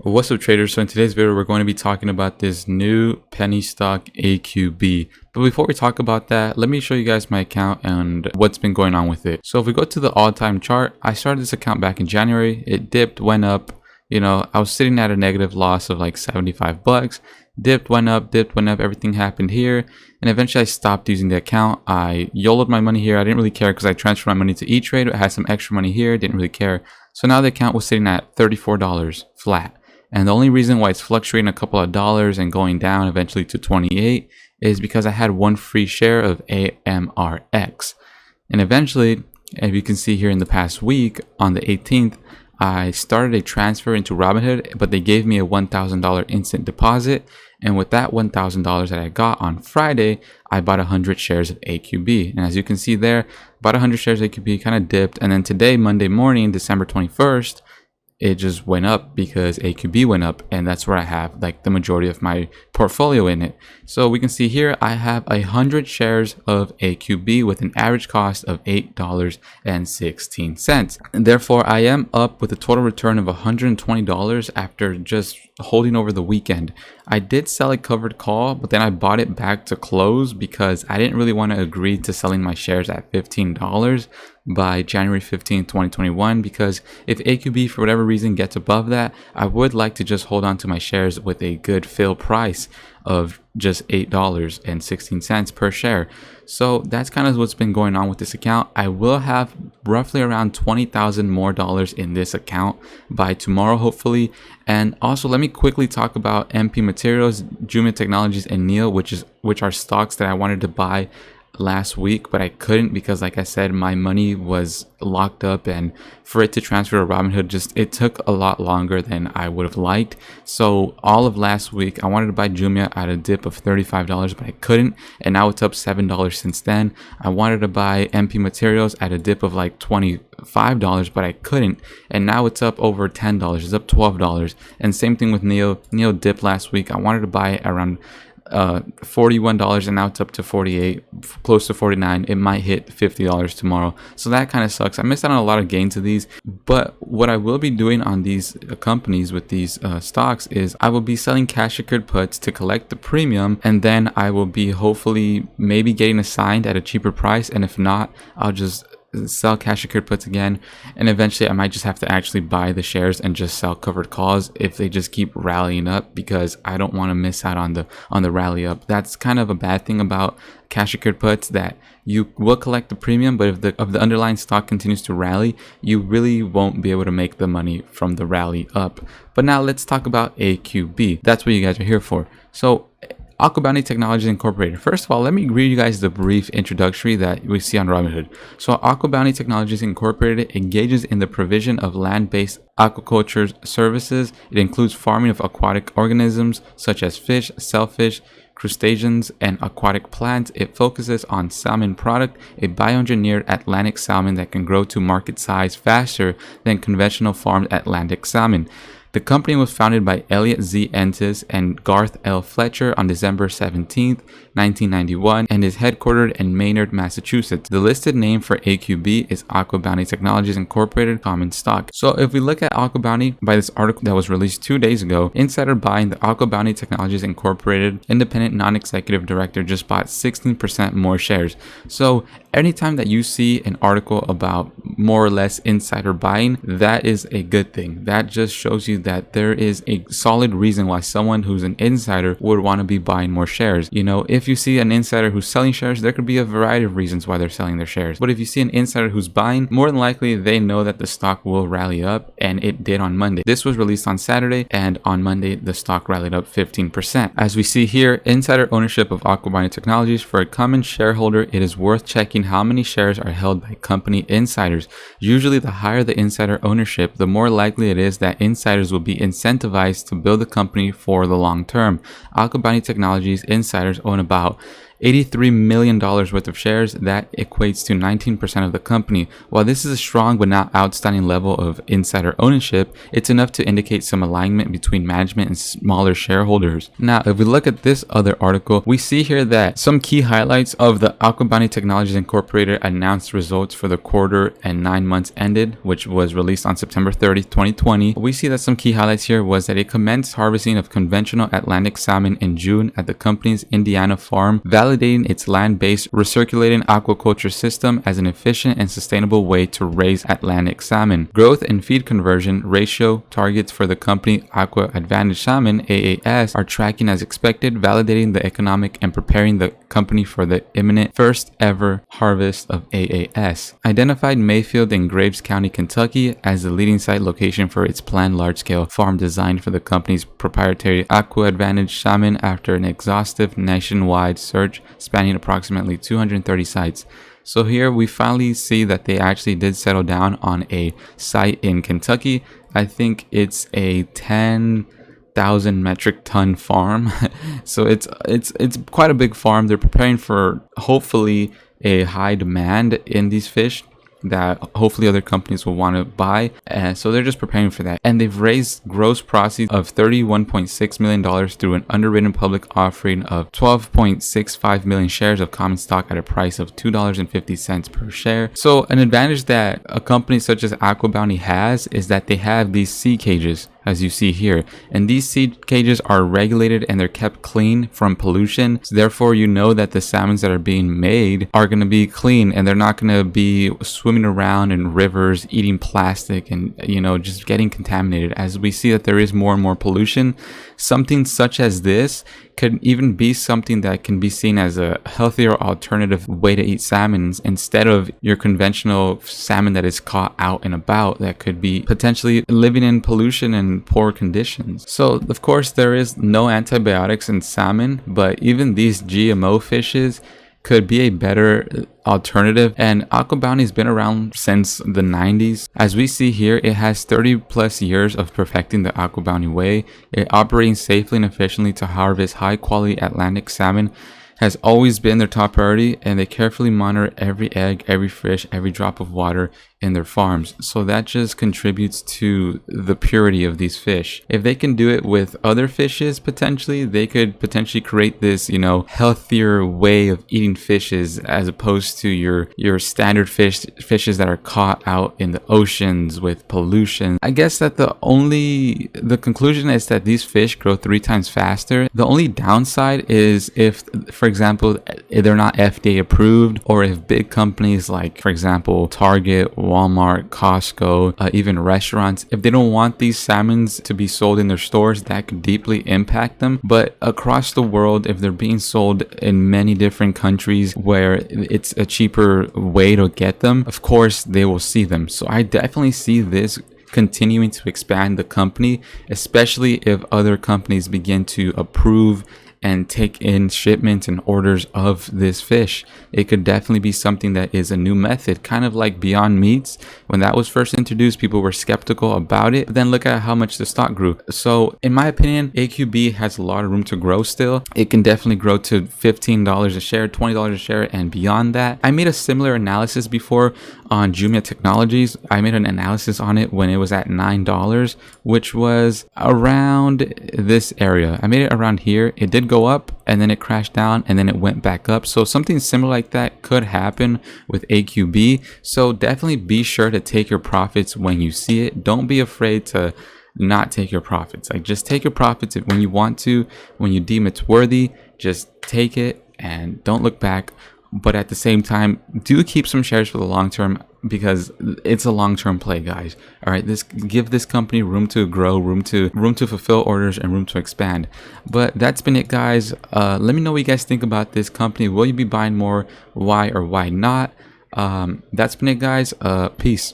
What's up, traders? So in today's video, we're going to be talking about this new penny stock AQB. But before we talk about that, let me show you guys my account and what's been going on with it. So if we go to the all-time chart, I started this account back in January. It dipped, went up. I was sitting at a negative loss of like 75 bucks. Dipped, went up, everything happened here. And eventually I stopped using the account. I YOLO'd my money here. I didn't really care because I transferred my money to E-Trade. I had some extra money here, didn't really care. So now the account was sitting at $34 flat. And the only reason why it's fluctuating a couple of dollars and going down eventually to 28 is because I had one free share of AMRX. And eventually, as you can see here in the past week, on the 18th, I started a transfer into Robinhood, but they gave me a $1,000 instant deposit. And with that $1,000 that I got on Friday, I bought 100 shares of AQB. And as you can see there, bought 100 shares of AQB, kind of dipped. And then today, Monday morning, December 21st, it just went up because AQB went up, and that's where I have like the majority of my portfolio in it. So we can see here I have 100 shares of AQB with an average cost of $8.16. And therefore I am up with a total return of $120 after just holding over the weekend. I did sell a covered call, but then I bought it back to close because I didn't really want to agree to selling my shares at $15 by January 15, 2021, because if AQB for whatever reason gets above that, I would like to just hold on to my shares with a good fill price of just $8.16 per share. So that's kind of what's been going on with this account. I will have roughly around $20,000 more in this account by tomorrow, hopefully. And also, let me quickly talk about MP Materials, Jumia Technologies, and NEO, which are stocks that I wanted to buy last week, but I couldn't because, like I said, my money was locked up, and for it to transfer to Robinhood, it took a lot longer than I would have liked. So all of last week I wanted to buy Jumia at a dip of $35, but I couldn't, and now it's up $7 since then. I wanted to buy MP Materials at a dip of like $25, but I couldn't, and now it's up over $10. It's up $12. And same thing with NEO. NEO dipped last week. I wanted to buy it around $41, and now it's up to 48, close to 49. It might hit $50 tomorrow, so that kind of sucks. I missed out on a lot of gains of these, but what I will be doing on these companies with these stocks is I will be selling cash secured puts to collect the premium, and then I will be hopefully maybe getting assigned at a cheaper price, and if not, I'll just sell cash secured puts again, and eventually I might just have to actually buy the shares and just sell covered calls if they just keep rallying up, because I don't want to miss out on the rally up. That's kind of a bad thing about cash secured puts, that you will collect the premium, but if the underlying stock continues to rally, you really won't be able to make the money from the rally up. But now let's talk about AQB. That's what you guys are here for. So AquaBounty Technologies Incorporated. First of all, let me read you guys the brief introductory that we see on Robinhood. So AquaBounty Technologies Incorporated engages in the provision of land-based aquaculture services. It includes farming of aquatic organisms such as fish, shellfish, crustaceans, and aquatic plants. It focuses on salmon product, a bioengineered Atlantic salmon that can grow to market size faster than conventional farmed Atlantic salmon. The company was founded by Elliot Z. Entis and Garth L. Fletcher on December 17, 1991, and is headquartered in Maynard, Massachusetts. The listed name for AQB is AquaBounty Technologies Incorporated common stock. So if we look at AquaBounty, by this article that was released 2 days ago, insider buying, the AquaBounty Technologies Incorporated independent non-executive director just bought 16% more shares. So anytime that you see an article about more or less insider buying, that is a good thing. That just shows you that there is a solid reason why someone who's an insider would want to be buying more shares. If you see an insider who's selling shares, there could be a variety of reasons why they're selling their shares. But if you see an insider who's buying, more than likely they know that the stock will rally up, and it did on Monday. This was released on Saturday, and on Monday the stock rallied up 15%. As we see here, insider ownership of AquaBounty Technologies. For a common shareholder, it is worth checking how many shares are held by company insiders. Usually the higher the insider ownership, the more likely it is that insiders will be incentivized to build the company for the long term. AquaBounty Technologies insiders own about $83 million worth of shares. That equates to 19% of the company. While this is a strong but not outstanding level of insider ownership, it's enough to indicate some alignment between management and smaller shareholders. Now, if we look at this other article, we see here that some key highlights of the AquaBounty Technologies Incorporated announced results for the quarter and 9 months ended, which was released on September 30th, 2020. We see that some key highlights here was that it commenced harvesting of conventional Atlantic salmon in June at the company's Indiana farm, validating its land-based recirculating aquaculture system as an efficient and sustainable way to raise Atlantic salmon. Growth and feed conversion ratio targets for the company AquaBounty Salmon AAS are tracking as expected, validating the economic and preparing the company for the imminent first ever harvest of AAS. Identified Mayfield in Graves County, Kentucky as the leading site location for its planned large-scale farm designed for the company's proprietary AquaBounty salmon after an exhaustive nationwide search spanning approximately 230 sites. So here we finally see that they actually did settle down on a site in Kentucky. I think it's a 10,000 metric ton farm. So it's quite a big farm. They're preparing for hopefully a high demand in these fish that hopefully other companies will want to buy, and so they're just preparing for that. And they've raised gross proceeds of $31.6 million through an underwritten public offering of 12.65 million shares of common stock at a price of $2.50 per share. So an advantage that a company such as AquaBounty has is that they have these sea cages, as you see here, and these seed cages are regulated and they're kept clean from pollution. So therefore, you know that the salmons that are being made are going to be clean and they're not going to be swimming around in rivers eating plastic and, you know, just getting contaminated. As we see that there is more and more pollution, something such as this could even be something that can be seen as a healthier alternative way to eat salmon instead of your conventional salmon that is caught out and about that could be potentially living in pollution and poor conditions. So of course there is no antibiotics in salmon, but even these GMO fishes could be a better alternative, and AquaBounty has been around since the 90s. As we see here, it has 30 plus years of perfecting the AquaBounty way. It operating safely and efficiently to harvest high quality Atlantic salmon has always been their top priority, and they carefully monitor every egg, every fish, every drop of water in their farms. So that just contributes to the purity of these fish. If they can do it with other fishes, potentially, they could potentially create this, you know, healthier way of eating fishes as opposed to your standard fishes that are caught out in the oceans with pollution. I guess that the conclusion is that these fish grow 3 times faster. The only downside is if, for example, they're not FDA approved, or if big companies like, for example, Target, Walmart, Costco, even restaurants, if they don't want these salmons to be sold in their stores, that could deeply impact them. But across the world, if they're being sold in many different countries where it's a cheaper way to get them, of course they will see them. So I definitely see this continuing to expand the company, especially if other companies begin to approve and take in shipments and orders of this fish. It could definitely be something that is a new method, kind of like Beyond Meats. When that was first introduced, people were skeptical about it, but then look at how much the stock grew. So in my opinion, AQB has a lot of room to grow still. It can definitely grow to $15 a share, $20 a share, and beyond that. I made a similar analysis before on Jumia Technologies. I made an analysis on it when it was at $9, which was around this area. I made it around here. It did go up and then it crashed down and then it went back up. So something similar like that could happen with AQB. So definitely be sure to take your profits when you see it. Don't be afraid to not take your profits. Like, just take your profits when you want to, when you deem it's worthy. Just take it and don't look back. But at the same time, do keep some shares for the long term, because it's a long-term play, guys. All right, give this company room to grow, room to fulfill orders, and room to expand. But that's been it, guys. Let me know what you guys think about this company. Will you be buying more? Why or why not? That's been it, guys. Peace.